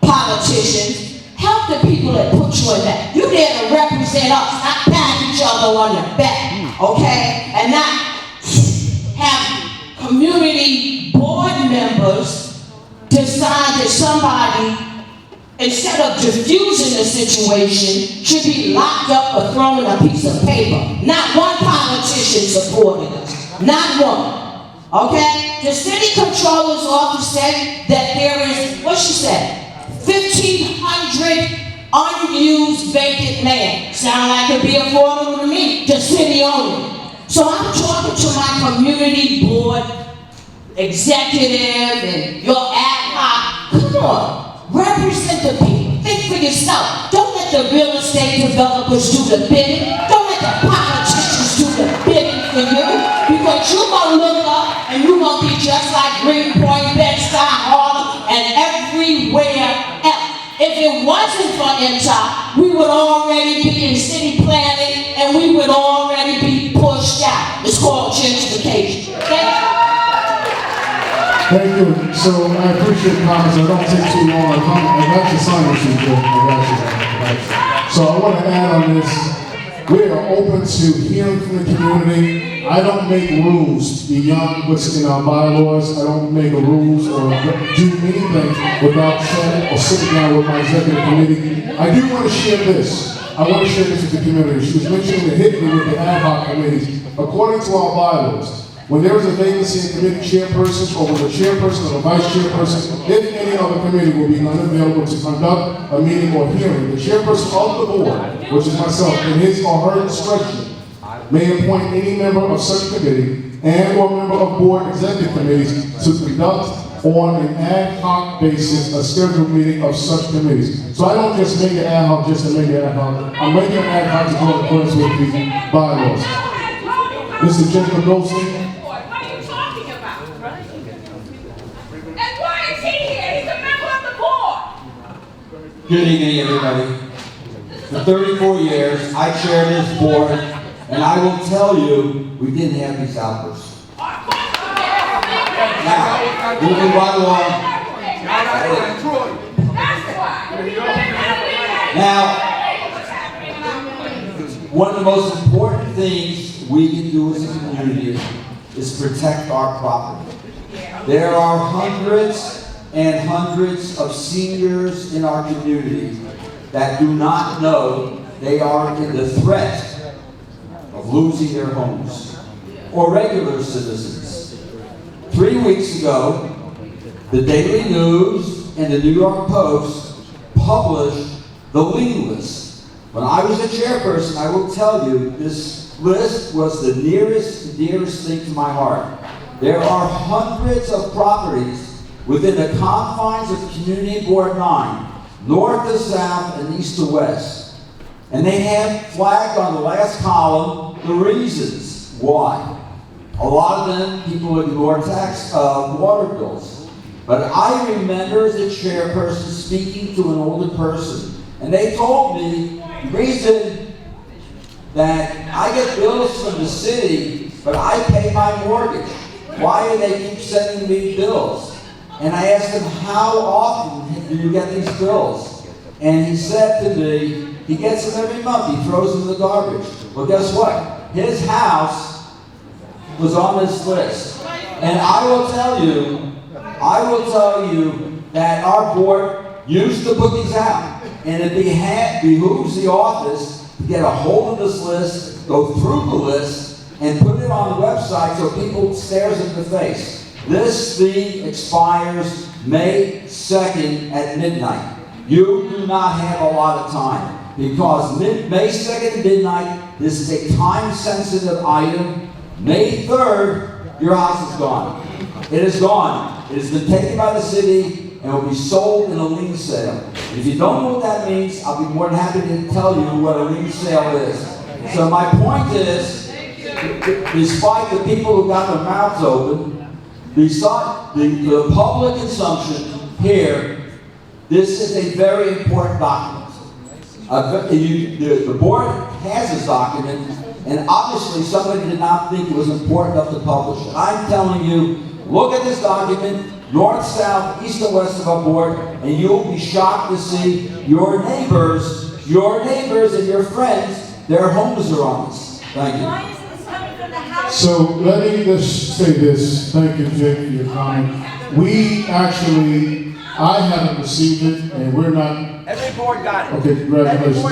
politicians, help the people that put you in that. You there to represent us, not pat each other on the back, okay? And not have community board members decide that somebody, instead of diffusing the situation, should be locked up or thrown in a piece of paper. Not one politician supported us. Not one. Okay? The city controller's office said that there is, what she said, 1,500 unused vacant land. Sound like it'd be affordable to me. The city owned it. So I'm talking to my community board executive and your ad hoc. Come on. Represent the people. Think for yourself. Don't let the real estate developers do the bidding. Don't let the politicians do the bidding for you. Because you're going to look up and you're going to be just like Greenpoint, Bed-Stuy, Harlem, and everywhere else. If it wasn't for MTOP, we would already be in city planning and we would already be pushed out. It's called gentrification. Thank you. So I appreciate the comments. I don't take too long. I got your sign issue, Joe. I got you. So I want to add on this. We are open to hearing from the community. I don't make rules beyond what's in our bylaws. I don't make rules or do anything without chatting or sitting down with my executive committee. I do want to share this. I want to share this with the community. She was mentioning the hit me with the ad hoc committees. According to our bylaws, when there is a vacancy in committee chairpersons or when the chairperson or the vice chairperson, if any other committee will be unavailable to conduct a meeting or hearing, the chairperson of the board, which is myself, in his or her discretion, may appoint any member of such committee and or member of board executive committees to conduct on an ad hoc basis a scheduled meeting of such committees. So I don't just make it ad hoc just to make it ad hoc. I'm making it ad hoc to go in accordance with the bylaws. Mr. Jacob Goldstein. Good evening, everybody. For 34 years, I chaired this board, and I will tell you, we didn't have these outbursts. Now, moving right along. Now, one of the most important things we can do as a community is protect our property. There are hundreds and hundreds of seniors in our community that do not know they are in the threat of losing their homes, or regular citizens. 3 weeks ago, the Daily News and the New York Post published the lien list. When I was a chairperson, I will tell you, this list was the nearest thing to my heart. There are hundreds of properties within the confines of Community Board 9, north to south and east to west. And they have flagged on the last column the reasons why. A lot of them, people ignore tax water bills. But I remember as a chairperson speaking to an older person, and they told me the reason that I get bills from the city, but I pay my mortgage. Why do they keep sending me bills? And I asked him, how often do you get these bills? And he said to me, he gets them every month. He throws them in the garbage. Well, guess what? His house was on this list. And I will tell you that our board used to put these out. And it behooves the office to get a hold of this list, go through the list, and put it on the website so people stares in the face. This thing expires May 2nd at midnight. You do not have a lot of time because May 2nd at midnight, this is a time-sensitive item. May 3rd, your house is gone. It is gone. It has been taken by the city and will be sold in a lien sale. And if you don't know what that means, I'll be more than happy to tell you what a lien sale is. So my point is, despite the people who got their mouths open, beside the public consumption here, this is a very important document. The board has this document, and obviously somebody did not think it was important enough to publish it. I'm telling you, look at this document, north, south, east, and west of our board, and you'll be shocked to see your neighbors and your friends, their homes are on us. Thank you. Why is this coming from the house? So let me just say this. Thank you, Jake, for your comment. I haven't received it, and we're not. Every board got it. Okay, congratulations.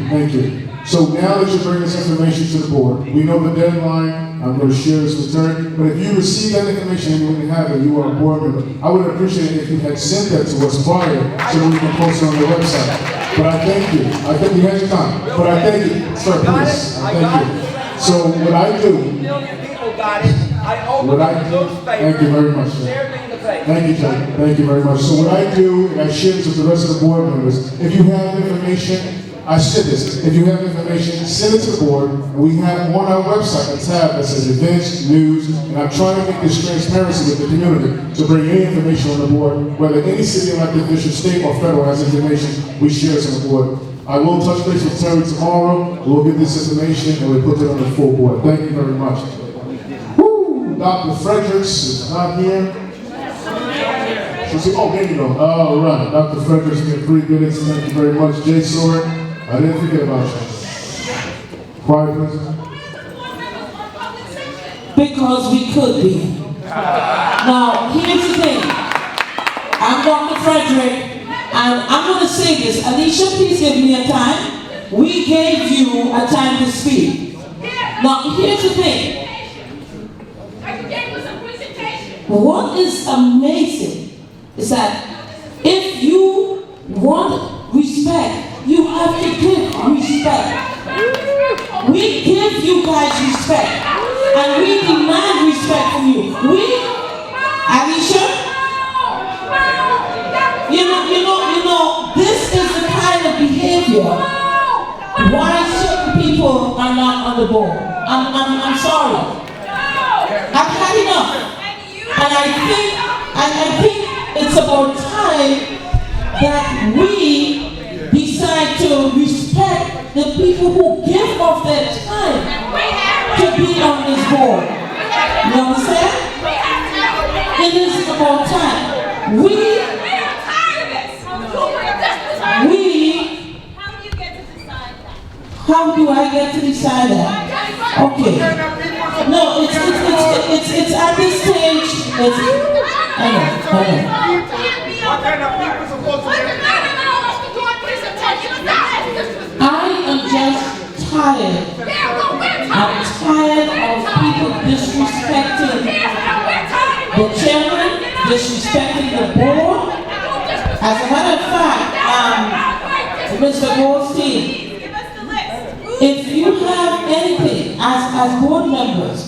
Thank you. So now that you bring this information to the board, we know the deadline. I'm going to share this with Terry. But if you receive that information and you wouldn't have it, you are a board member. I would appreciate it if you had sent that to us prior so that we can post it on the website. But I thank you. I think you had your time. But I thank you. Sir, please. I thank you. So what I do. 1 million people got it. I opened What I up do, those papers. thank you very much, sir. Stared me in the face. Thank you, Jay. Thank you very much. So what I do, and I share this with the rest of the board members, if you have information, I said this, if you have information, send it to the board, and we have on our website a tab that says events, news, and I'm trying to make this transparency with the community to bring any information on the board, whether any city elected official, state or federal has information, we share it on the board. I will touch base with Terry tomorrow, we'll get this information, and we'll put it on the full board. Thank you very much. Dr. Fredericks is not here. Oh, there you go. All right. Dr. Fredericks, you get 3 minutes. Thank you very much. Jay Sorid, I didn't forget about you. Quiet, please. Because we could be. Now, here's the thing. I'm Dr. Frederick, and I'm going to say this. Alicia, please give me a time. We gave you a time to speak. Now, here's the thing. What is amazing is that if you want respect, you have to give respect. We give you guys respect, and we demand respect from you. Alicia, you know, this is the kind of behavior why certain people are not on the board. I'm sorry. I've had enough. And I think it's about time that we decide to respect the people who give of their time to be on this board. You understand? It is about time. How do I get to decide that? Okay. No, it's at this stage. I know. What kind of people supposed to be? I am just tired. I'm tired of people disrespecting the chairman, disrespecting the board. As a matter of fact, Mr. Goldstein, if you have anything as board members,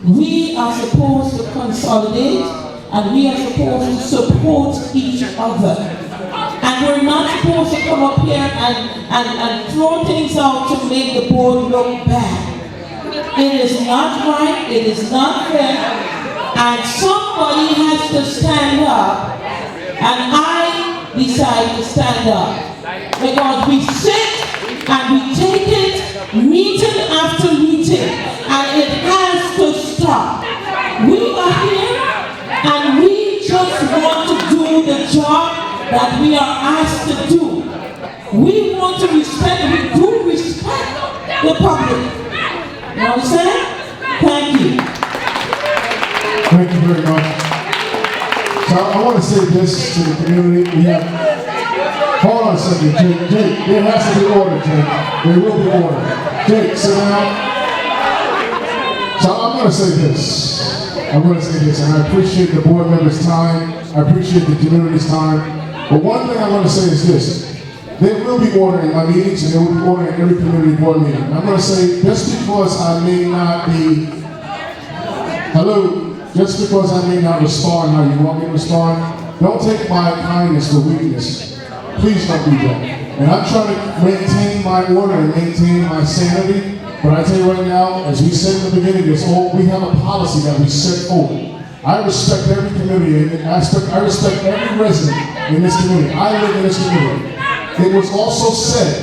we are supposed to consolidate and we are supposed to support each other. And we're not supposed to come up here and throw things out to make the board look bad. It is not right, it is not fair, and somebody has to stand up, and I decide to stand up. Because we sit and we take it meeting after meeting, and it has to stop. We are here and we just want to do the job that we are asked to do. We want to respect, we do respect the public. You understand? Thank you. Thank you very much. So I want to say this to the community. We have, hold on a second, Jake, there has to be order, Jake. There will be order. Jake, sit down. So I'm going to say this. And I appreciate the board members' time. I appreciate the community's time. But one thing I want to say is this. There will be order in my meetings, and there will be order in every community board meeting. And I'm going to say, just because I may not respond how you want me to respond, don't take my kindness for weakness. Please don't do that. And I'm trying to maintain my order and maintain my sanity. But I tell you right now, as we said in the beginning, we have a policy that we set forward. I respect every community, and I respect every resident in this community. I live in this community. It was also said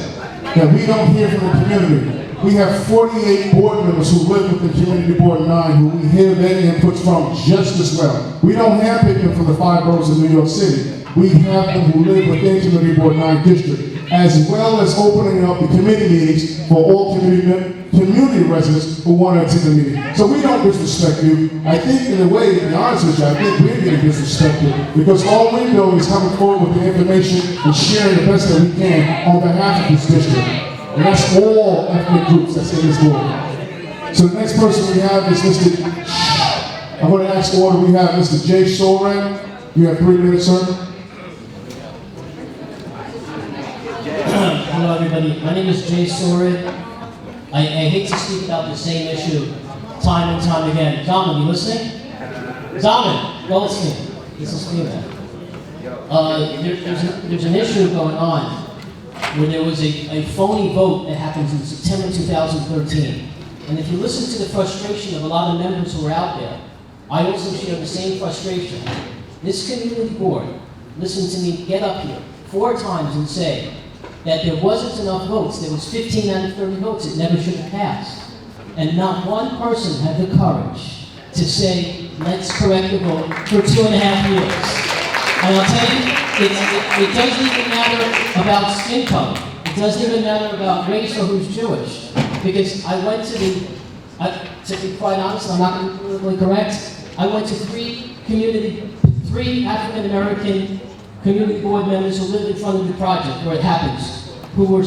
that we don't hear from the community We have 48 board members who live within Community Board 9 who we hear their inputs from just as well. We don't have people from the 5 boroughs of New York City. We have them who live within Community Board 9 district, as well as opening up the committee meetings for all community residents who want to attend the meeting. So we don't disrespect you. I think in a way, to be honest with you, I think we're getting disrespected because all we're doing is coming forward with the information and sharing the best that we can on behalf of this district. And that's all ethnic groups that's in this board. So the next person we have is Mr. I'm going to ask the order. We have Mr. J. Sorid. You have 3 minutes, sir. Hello everybody, my name is Jay Sorid. I hate to speak about the same issue time and time again. Zaman, you listening? Zaman, go listen. This is female. There's an issue going on where there was a phony vote that happened in September 2013. And if you listen to the frustration of a lot of members who are out there, I also share the same frustration. This community board listened to me get up here 4 times and say that there wasn't enough votes. There was 15 out of 30 votes. It never should have passed. And not one person had the courage to say, let's correct the vote for 2.5 years. And I'll tell you, it doesn't even matter about skin color. It doesn't even matter about race or who's Jewish. Because I went to to be quite honest, I'm not going to be politically correct, I went to 3 African American community board members who lived in front of the project where it happens, who were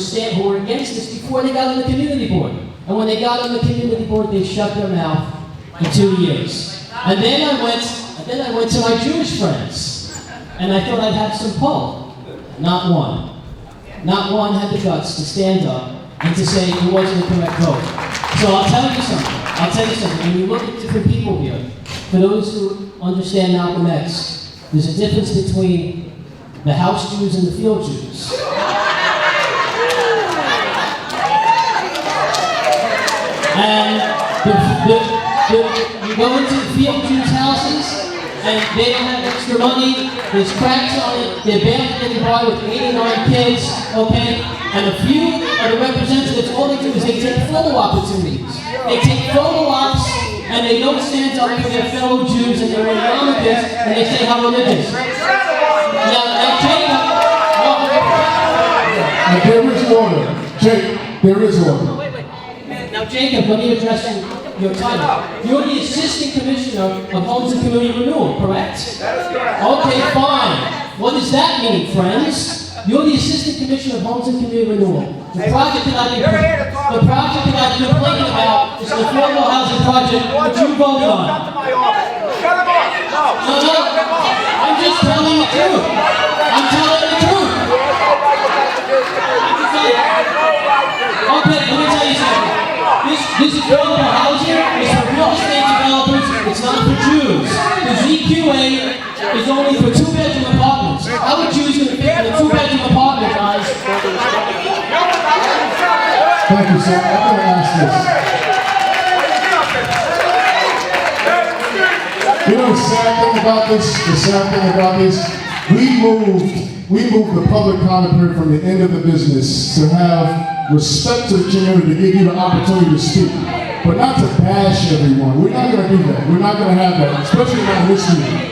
against this before they got on the community board. And when they got on the community board, they shut their mouth for 2 years. And then I went to my Jewish friends, and I thought I'd have some pull. Not one. Not one had the guts to stand up and to say it wasn't the correct vote. So I'll tell you something. When you look at different people here, for those who understand Malcolm X, there's a difference between the house Jews and the field Jews. And you go into the field Jews' houses, and they don't have extra money, there's cracks on it, they're barely getting by with 89 kids, okay? And a few of the representatives, all they do is they take photo opportunities. They take photo ops, and they don't stand up for their fellow Jews, and they wear yarmulkes, and they say how religious. There is order. Jake, there is order. Now, Jacob, let me address your title. You're the Assistant Commissioner of Homes and Community Renewal, correct? That is correct. Okay, fine. What does that mean, friends? You're the Assistant Commissioner of Homes and Community Renewal. The project that I've been complaining about is the affordable housing project which you voted on. Shut him up. No. I'm just telling the truth. I'm telling the truth. Okay, let me tell you something. This affordable housing is for real estate developers. It's not for Jews. The ZQA is only for 2-bedroom apartments. How are Jews going to fit in a 2-bedroom apartment, guys? Thank you, sir. I'm going to ask this. You know the sad thing about this? We moved the public comment period from the end of the business to have respect to the community, to give you the opportunity to speak, but not to bash everyone. We're not going to do that. We're not going to have that, especially not this meeting.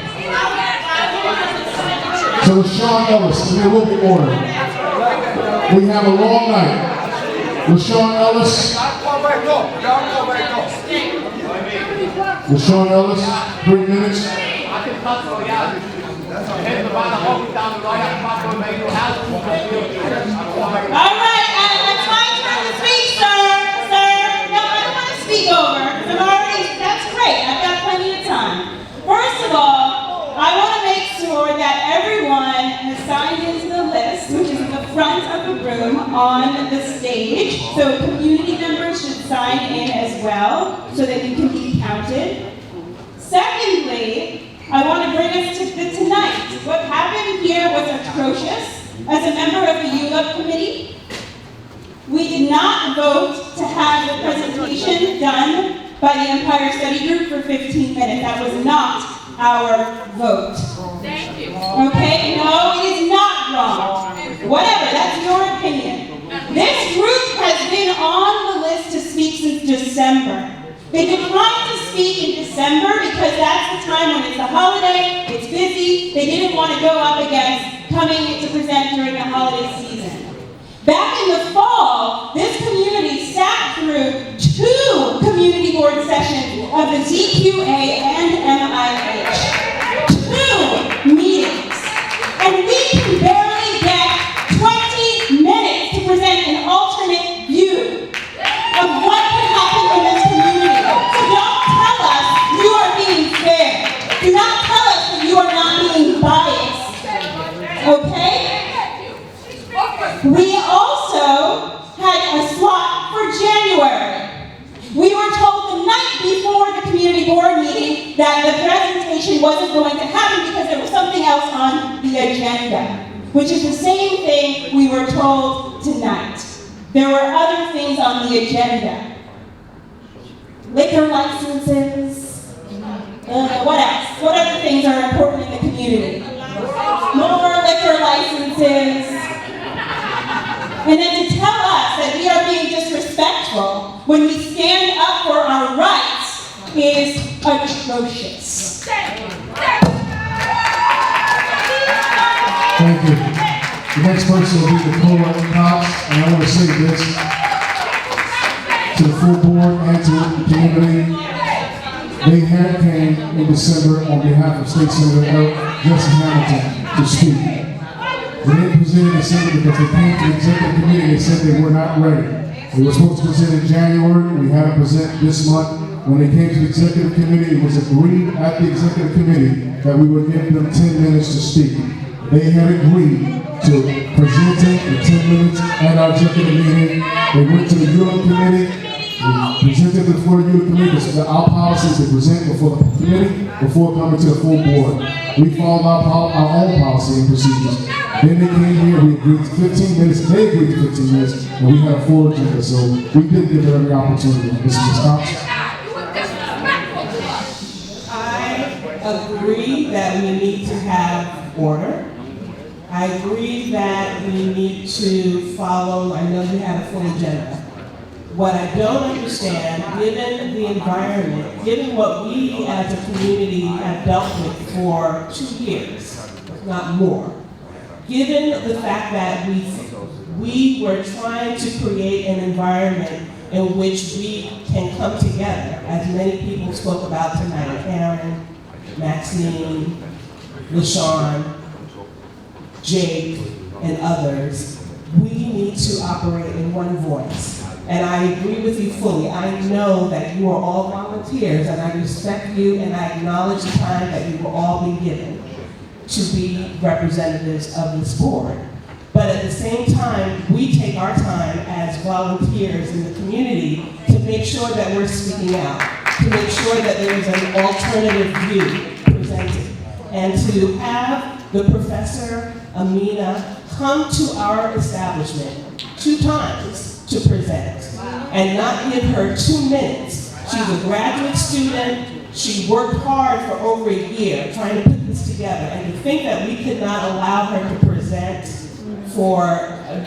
So LaShawn Ellis, and there will be order. We have a long night. LaShawn Ellis. LaShawn Ellis, 3 minutes. All right, it's my turn to speak, sir. No, I don't want to speak over. That's great. I've got plenty of time. First of all, I want to make sure that everyone has signed into the list, which is in the front of the room on the stage. So community members should sign in as well, so that you can be counted. Secondly, I want to bring us to tonight. What happened here was atrocious. As a member of the ULUP committee, we did not vote to have the presentation done by the Empire Study Group for 15 minutes. That was not our vote. Thank you. Okay? No, it is not wrong. Whatever, that's your opinion. This group has been on the list to They declined to speak in December because that's the time when it's a holiday, it's busy, they didn't want to go up against coming to present during the holiday season. Back in the fall, this community sat through 2 community board sessions of the ZQA and MIH. 2 meetings. And we can barely get 20 minutes to present an alternate view of what can happen in this community. So don't tell us you are being fair. Do not tell us that you are not being biased. Okay? We also had a slot for January. We were told the night before the community board meeting that the presentation wasn't going to happen because there was something else on the agenda, which is the same thing we were told tonight. There were other things on the agenda. Liquor licenses. What else? What other things are important in the community? More liquor licenses. And then to tell us that we are being disrespectful when we stand up for our rights is atrocious. Thank you. The next person will be the co-op cops, and I want to say this to the full board and to the community. They had came in December on behalf of State Senator Jesse Hamilton to speak. They didn't present in December because they came to the executive committee and they said they were not ready. They were supposed to present in January. We had them present this month. When they came to the executive committee, it was agreed at the executive committee that we would give them 10 minutes to speak. They had agreed to present it in 10 minutes at our executive meeting. They went to the ULM committee. We presented before the ULM committee. This is our policies to present before the committee before coming to the full board. We followed our own policy and procedures. Then they came here, we agreed to 15 minutes, they agreed to 15 minutes, and we had a full agenda, so we did give them every opportunity. Mr. Thompson? I agree that we need to have order. I agree that we need to follow, I know you had a full agenda. What I don't understand, given the environment, given what we as a community have dealt with for 2 years, if not more, given the fact that we were trying to create an environment in which we can come together, as many people spoke about tonight, Aaron, Maxine, LaShawn, Jake, and others, we need to operate in one voice. And I agree with you fully. I know that you are all volunteers, and I respect you, and I acknowledge the time that you will all be given to be representatives of this board. But at the same time, we take our time as volunteers in the community to make sure that we're speaking out, to make sure that there is an alternative view presented, and to have the Professor Amina come to our establishment 2 times to present, and not give her 2 minutes. She's a graduate student. She worked hard for over a year trying to put this together, and to think that we could not allow her to present for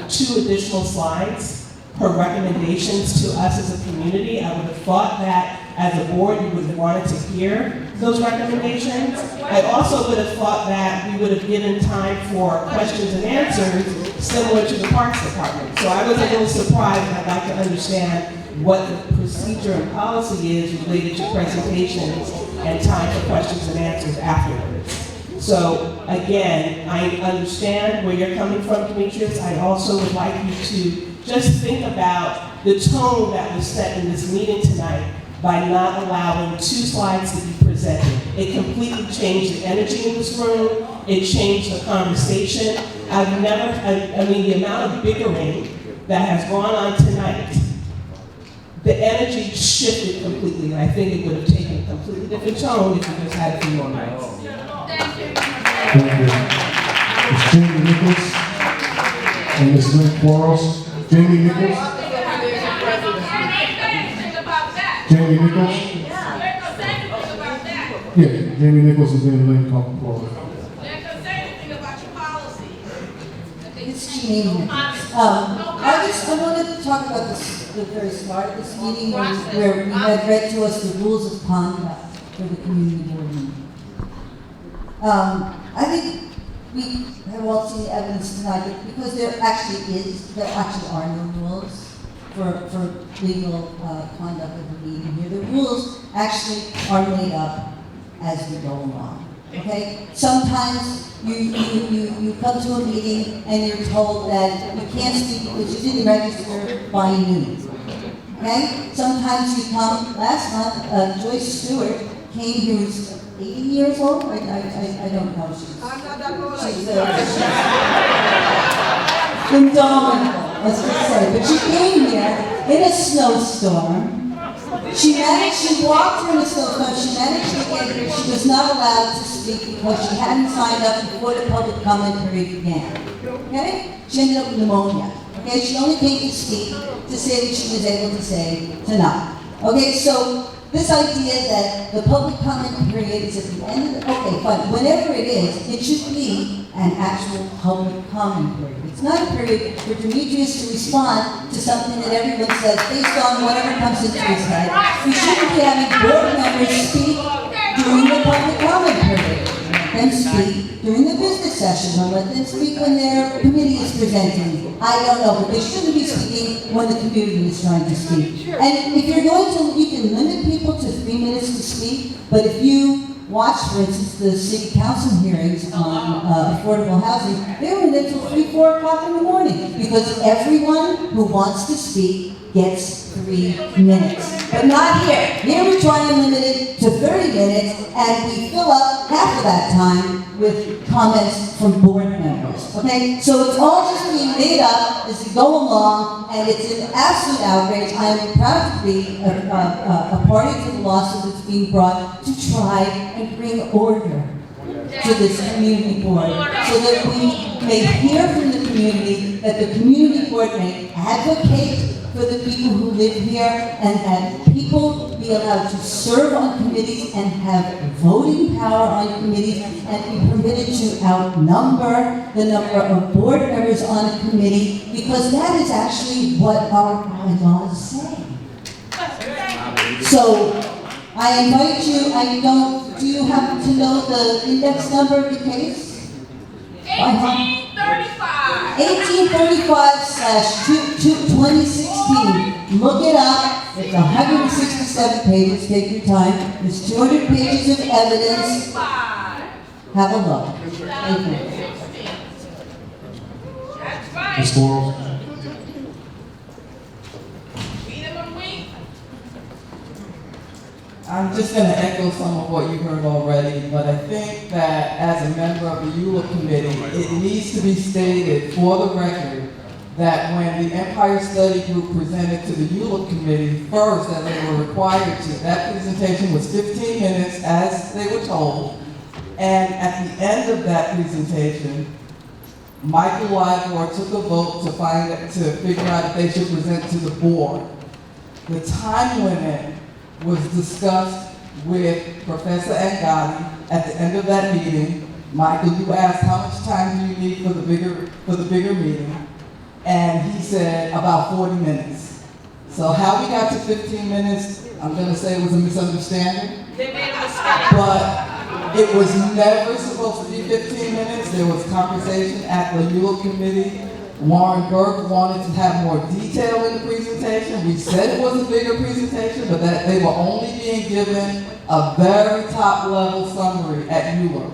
2 additional slides, her recommendations to us as a community, I would have thought that as a board you would have wanted to hear those recommendations. I also would have thought that we would have given time for questions and answers similar to the Parks Department. So I was a little surprised, and I'd like to understand what the procedure and policy is related to presentations and time for questions and answers afterwards. So again, I understand where you're coming from, Demetrius. I also would like you to just think about the tone that was set in this meeting tonight by not allowing 2 slides to be presented. It completely changed the energy in this room. It changed the conversation. I mean, the amount of bickering that has gone on tonight, the energy shifted completely, and I think it would have taken a completely different tone if you just had a few more minutes. Thank you. Ms. Jamie Nichols and Ms. Lynn Quarles. Jamie Nichols? Jamie Nichols? Yeah, Jamie Nichols is in Lynn Quarles. They're going to say anything about your policy. It's Janine. I wanted to talk about the very start of this meeting where we had read to us the rules of conduct for the community board meeting. I think we have all seen the evidence tonight that because there actually are no rules for legal conduct of the meeting here. The rules actually are made up as we go along. Okay? Sometimes you come to a meeting and you're told that you can't speak because you didn't register by noon. Okay? Sometimes you come, last month, Joyce Stewart came here, who's 80 years old? I don't know. She's indomitable, let's just say. But she came here in a snowstorm. She walked through the snowstorm, she managed to get here. She was not allowed to speak because she hadn't signed up before the public comment period began. Okay? She ended up with pneumonia. Okay? She only came to speak to say what she was able to say tonight. Okay, so this idea that the public comment period is at the end of the, okay, fine, whenever it is, it should be an actual public comment period. It's not a period for Demetrius to respond to something that everyone says based on whatever comes into his head. We shouldn't be having board members speak during the public comment period. Let them speak during the business session, or let them speak when their committee is presenting. I don't know, but they shouldn't be speaking when the community is trying to speak. And if you're going to, you can limit people to 3 minutes to speak, but if you watch, for instance, the city council hearings on affordable housing, they were until 3, 4 o'clock in the morning, because everyone who wants to speak gets 3 minutes. But not here. Here we try and limit it to 30 minutes, and we fill up half of that time with comments from board members. Okay? So it's all just being made up as we go along, and it's an absolute outrage. I am proud to be a party to the lawsuit that's being brought to try and bring order to this community board, so that we may hear from the community, that the community board may advocate for the people who live here, and that people be allowed to serve on committees and have voting power on committees, and be permitted to outnumber the number of board members on a committee, because that is actually what our bylaws say. So, I invite you, do you happen to know the index number of the case? 1835/2016. Look it up. It's 167 pages. Take your time. There's 200 pages of evidence. Have a look. Thank you. Ms. Morrow? I'm just going to echo some of what you heard already, but I think that as a member of the EULA committee, it needs to be stated for the record that when the Empire Study Group presented to the EULA committee first, as they were required to, that presentation was 15 minutes as they were told, and at the end of that presentation, Michael Livor took a vote to figure out if they should present to the board. The time limit was discussed with Professor Angadi at the end of that meeting. Michael, you asked how much time do you need for the bigger meeting, and he said about 40 minutes. So how we got to 15 minutes, I'm going to say it was a misunderstanding. They made a mistake. But it was never supposed to be 15 minutes. There was conversation at the EULA committee. Warren Burke wanted to have more detail in the presentation. We said it was a bigger presentation, but that they were only being given a very top level summary at EULA.